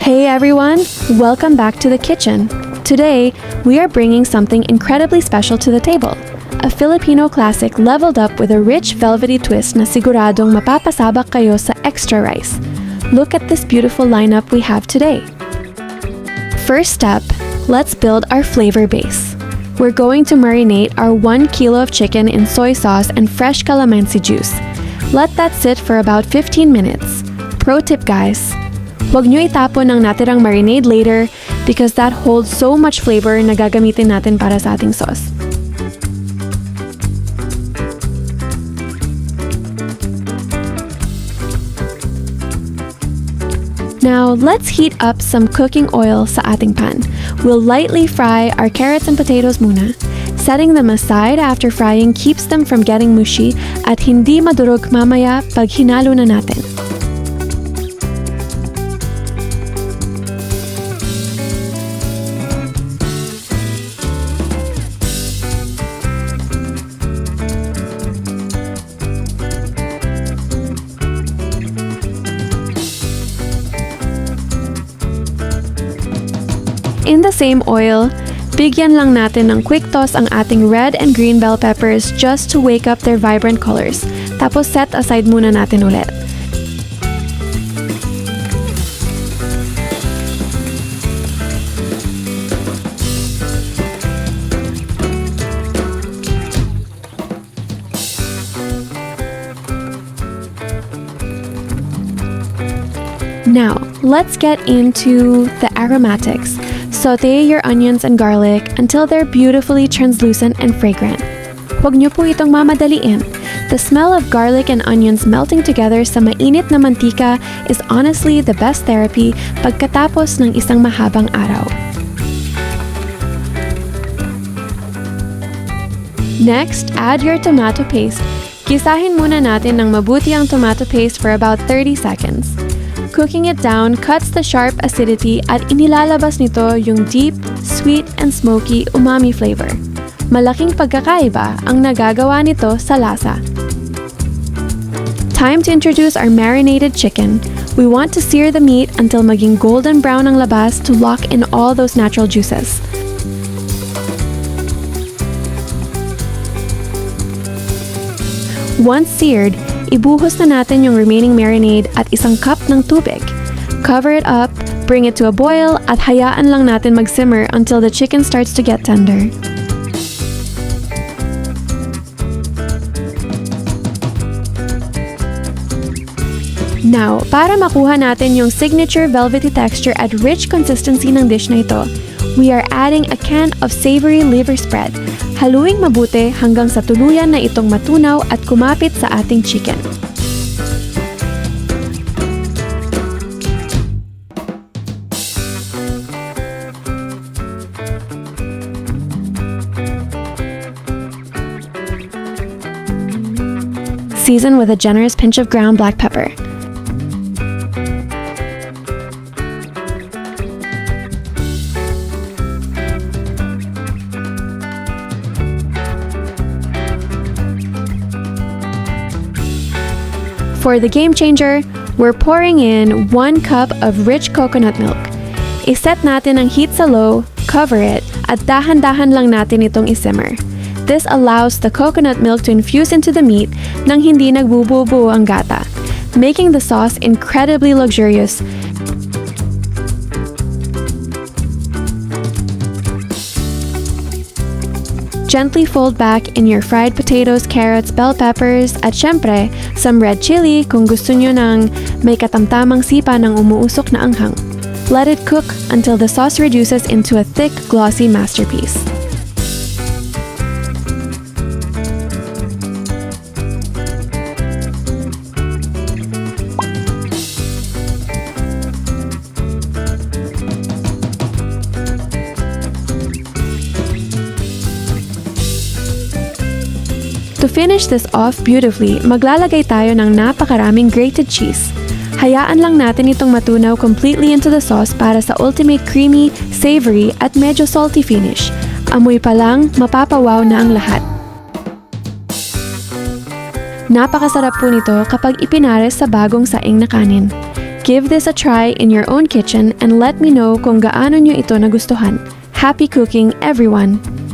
Hey everyone! Welcome back to the kitchen. Today, we are bringing something incredibly special to the table. A Filipino classic leveled up with a rich velvety twist na siguradong mapapasabak kayo sa extra rice. Look at this beautiful lineup we have today. First step, let's build our flavor base. We're going to marinate our 1 kilo of chicken in soy sauce and fresh calamansi juice. Let that sit for about 15 minutes. Pro tip guys, huwag nyo itapon ang natirang marinade later because that holds so much flavor na gagamitin natin para sa ating sauce. Now, let's heat up some cooking oil sa ating pan. We'll lightly fry our carrots and potatoes muna. Setting them aside after frying keeps them from getting mushy at hindi madurog mamaya pag hinalo na natin. In the same oil, bigyan lang natin ng quick toss ang ating red and green bell peppers just to wake up their vibrant colors. Tapos set aside muna natin ulit. Now, let's get into the aromatics. Saute your onions and garlic until they're beautifully translucent and fragrant. Huwag niyo po itong mamadaliin. The smell of garlic and onions melting together sa mainit na mantika is honestly the best therapy pagkatapos ng isang mahabang araw. Next, add your tomato paste. Gisahin muna natin ng mabuti ang tomato paste for about 30 seconds. Cooking it down cuts the sharp acidity at inilalabas nito yung deep, sweet, and smoky umami flavor. Malaking pagkakaiba ang nagagawa nito sa lasa. Time to introduce our marinated chicken. We want to sear the meat until maging golden brown ang labas to lock in all those natural juices. Once seared, ibuhos na natin yung remaining marinade at isang cup ng tubig. Cover it up, bring it to a boil, at hayaan lang natin mag-simmer until the chicken starts to get tender. Now, para makuha natin yung signature velvety texture at rich consistency ng dish na ito, we are adding a can of savory liver spread. Haluing mabuti hanggang sa tuluyan na itong matunaw at kumapit sa ating chicken. Season with a generous pinch of ground black pepper. For the game changer, we're pouring in 1 cup of rich coconut milk. Iset natin ang heat sa low, cover it, at dahan-dahan lang natin itong isimmer. This allows the coconut milk to infuse into the meat nang hindi nagbuo-buo ang gata, making the sauce incredibly luxurious. Gently fold back in your fried potatoes, carrots, bell peppers, at syempre, some red chili kung gusto nyo ng may katamtamang sipa ng umuusok na anghang. Let it cook until the sauce reduces into a thick, glossy masterpiece. To finish this off beautifully, maglalagay tayo ng napakaraming grated cheese. Hayaan lang natin itong matunaw completely into the sauce para sa ultimate creamy, savory, at medyo salty finish. Amoy pa lang, mapapawaw na ang lahat. Napakasarap po nito kapag ipinares sa bagong saing na kanin. Give this a try in your own kitchen and let me know kung gaano nyo ito nagustuhan. Happy cooking, everyone!